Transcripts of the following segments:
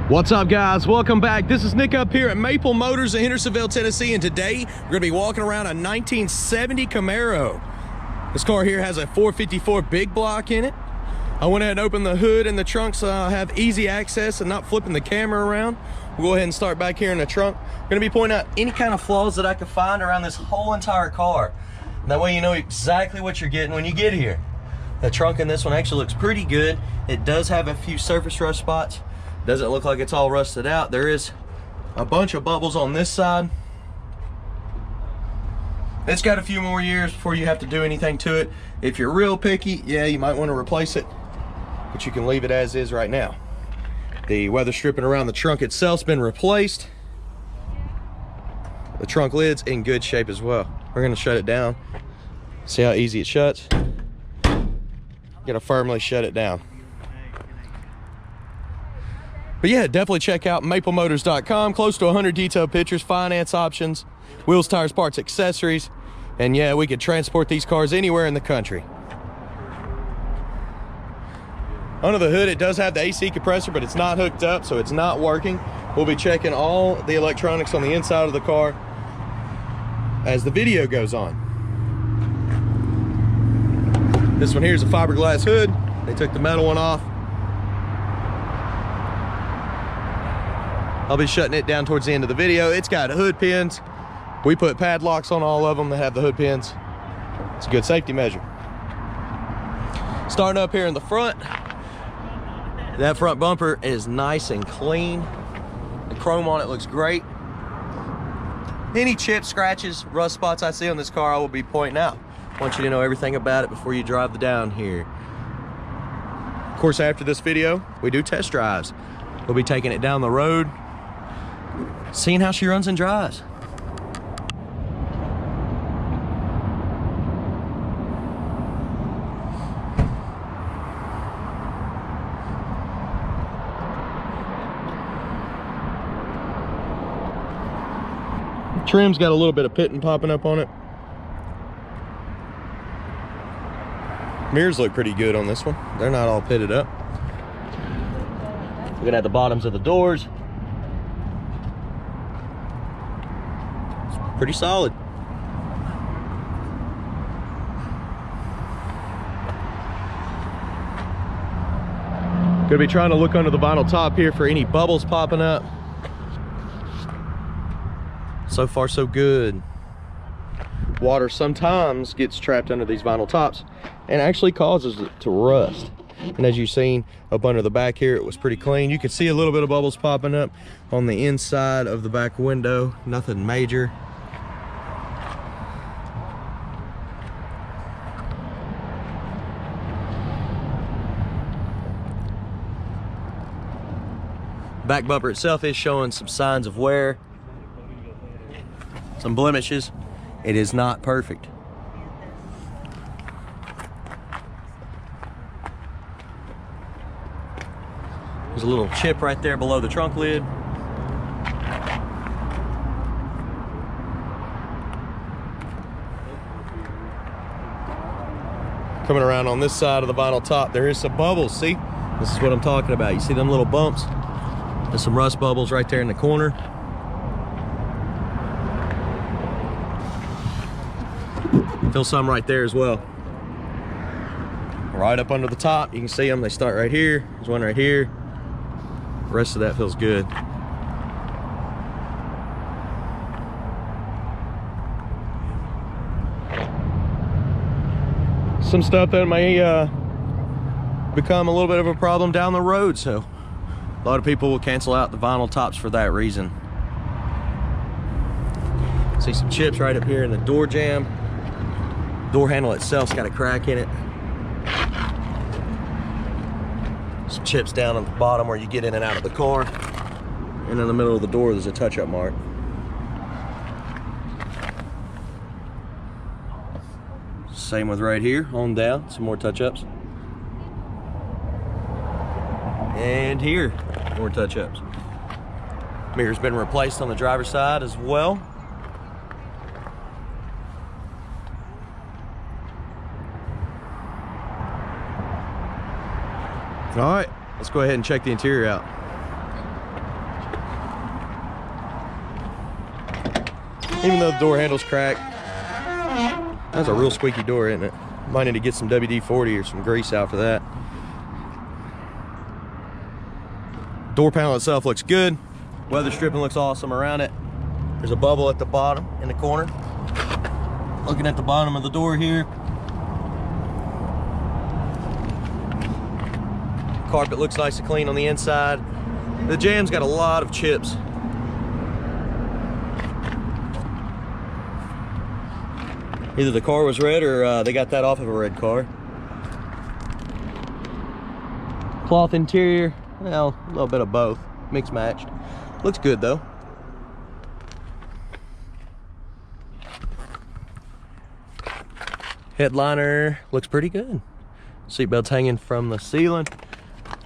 What's up, guys? Welcome back. This is Nick up here at Maple Motors in Hendersonville, Tennessee, and today we're going to be walking around a 1970 Camaro. This car here has a 454 big block in it. I went ahead and opened the hood and the trunk so I have easy access and not flipping the camera around. We'll go ahead and start back here in the trunk. I'm going to be pointing out any kind of flaws that I can find around this whole entire car. That way you know exactly what you're getting when you get here. The trunk in this one actually looks pretty good. It does have a few surface rust spots. Doesn't look like it's all rusted out. There is a bunch of bubbles on this side. It's got a few more years before you have to do anything to it. If you're real picky, yeah, you might want to replace it, but you can leave it as is right now. The weather stripping around the trunk itself's been replaced. The trunk lid's in good shape as well. We're gonna shut it down. See how easy it shuts? Gotta firmly shut it down. But yeah, definitely check out maplemotors.com. Close to 100 detailed pictures, finance options, wheels, tires, parts, accessories. And yeah, we could transport these cars anywhere in the country. Under the hood, it does have the AC compressor, but it's not hooked up, so it's not working. We'll be checking all the electronics on the inside of the car as the video goes on. This one here is a fiberglass hood. They took the metal one off. I'll be shutting it down towards the end of the video. It's got hood pins. We put padlocks on all of them that have the hood pins. It's a good safety measure. Starting up here in the front, that front bumper is nice and clean. The chrome on it looks great. Any chips, scratches, rust spots I see on this car, I will be pointing out. I want you to know everything about it before you drive down here. Of course, after this video, we do test drives. We'll be taking it down the road, seeing how she runs and drives. Trim's got a little bit of pitting popping up on it. Mirrors look pretty good on this one. They're not all pitted up. Looking at the bottoms of the doors, it's pretty solid. Gonna be trying to look under the vinyl top here for any bubbles popping up. So far so good. Water sometimes gets trapped under these vinyl tops and actually causes it to rust. And as you've seen up under the back here, it was pretty clean. You can see a little bit of bubbles popping up on the inside of the back window. Nothing major. Back bumper itself is showing some signs of wear, some blemishes. It is not perfect. There's a little chip right there below the trunk lid. Coming around on this side of the vinyl top, there is some bubbles. See, this is what I'm talking about. You see them little bumps? There's some rust bubbles right there in the corner. Feel some right there as well. Right up under the top, you can see them. They start right here. There's one right here. The rest of that feels good. Some stuff that may become a little bit of a problem down the road, so a lot of people will cancel out the vinyl tops for that reason. See some chips right up here in the door jamb. Door handle itself's got a crack in it. Some chips down on the bottom where you get in and out of the car. And in the middle of the door, there's a touch-up mark. Same with right here, on down, some more touch-ups. And here, more touch-ups. Mirror's been replaced on the driver's side as well. All right, let's go ahead and check the interior out. even though the door handle's cracked. That's a real squeaky door, isn't it? Might need to get some WD-40 or some grease out for that. Door panel itself looks good. Weather stripping looks awesome around it. There's a bubble at the bottom in the corner. Looking at the bottom of the door here. Carpet looks nice and clean on the inside. The jam's got a lot of chips. Either the car was red or they got that off of a red car. Cloth interior, well, a little bit of both, mixed matched. Looks good though. Headliner looks pretty good. Seatbelt's hanging from the ceiling.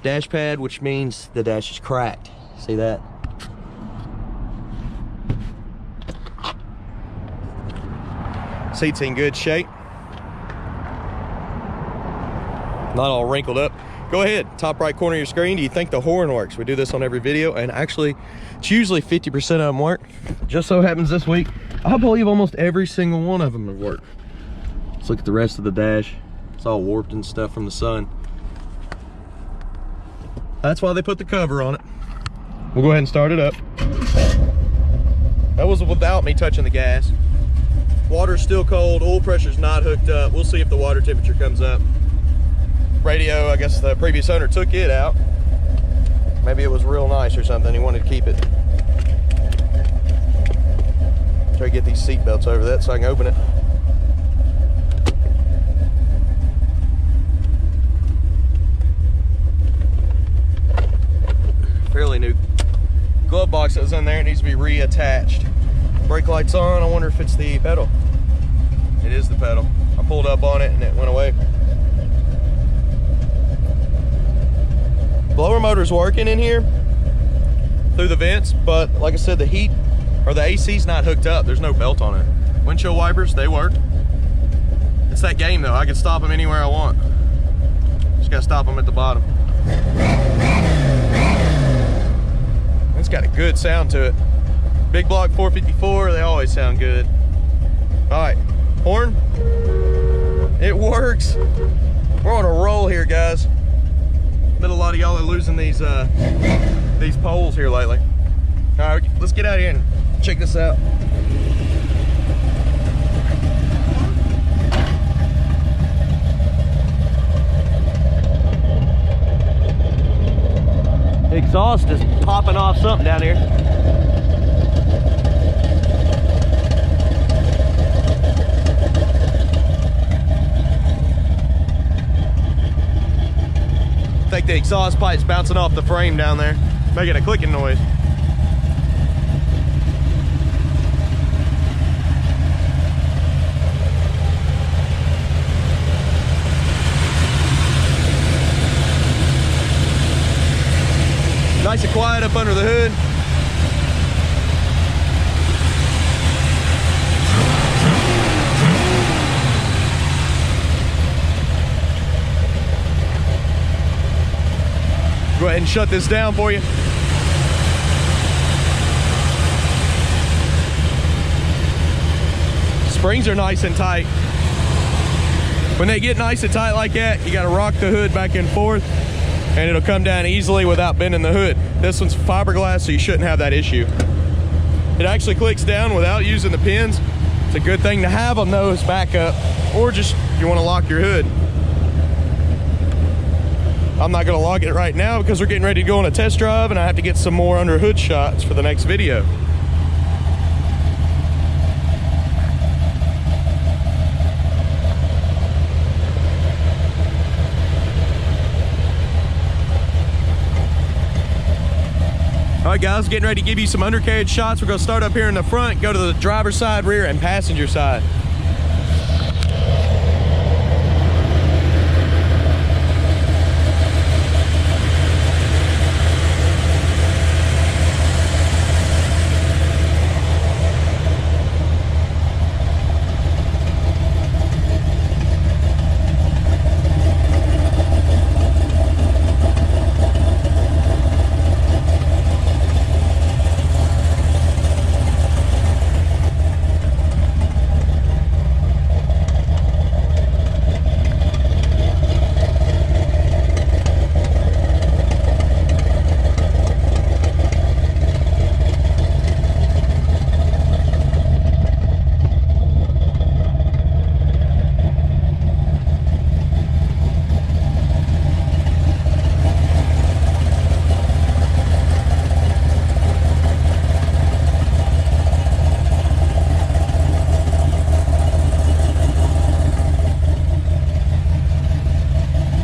Dash pad, which means the dash is cracked. See that? Seat's in good shape. Not all wrinkled up. Go ahead, top right corner of your screen. Do you think the horn works? We do this on every video, and actually, it's usually 50% of them work. Just so happens this week, I believe almost every single one of them have worked. Let's look at the rest of the dash. It's all warped and stuff from the sun. That's why they put the cover on it. We'll go ahead and start it up. That was without me touching the gas. Water's still cold, oil pressure's not hooked up. We'll see if the water temperature comes up. Radio, I guess the previous owner took it out. Maybe it was real nice or something, he wanted to keep it. Try to get these seat belts over that so I can open it. Fairly new glove box that was in there. It needs to be reattached. Brake light's on. I wonder if it's the pedal. It is the pedal. I pulled up on it and it went away. Blower motor's working in here through the vents, but like I said, the heat or the AC's not hooked up. There's no belt on it. Windshield wipers, they work. It's that game though. I can stop them anywhere I want. Just gotta stop them at the bottom. It's got a good sound to it. Big block 454, they always sound good. All right, horn, it works. We're on a roll here, guys. Bet a lot of y'all are losing these poles here lately. All right, let's get out of here and check this out. The exhaust is popping off something down here. I think the exhaust pipe's bouncing off the frame down there, making a clicking noise. Nice and quiet up under the hood. Go ahead and shut this down for you. Springs are nice and tight. When they get nice and tight like that, you gotta rock the hood back and forth and it'll come down easily without bending the hood. This one's fiberglass, so you shouldn't have that issue. It actually clicks down without using the pins. It's a good thing to have them though as backup, or just you wanna lock your hood. I'm not gonna log it right now because we're getting ready to go on a test drive and I have to get some more under hood shots for the next video. All right guys, getting ready to give you some undercarriage shots. We're gonna start up here in the front, go to the driver's side, rear, and passenger side.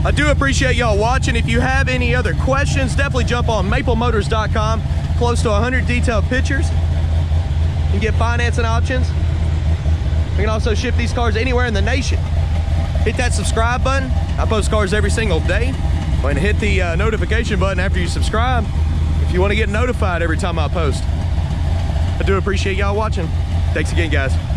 I do appreciate y'all watching. If you have any other questions, definitely jump on maplemotors.com. Close to 100 detailed pictures. You can get financing options. We can also ship these cars anywhere in the nation. Hit that subscribe button. I post cars every single day. And hit the notification button after you subscribe if you want to get notified every time I post. I do appreciate y'all watching. Thanks again, guys.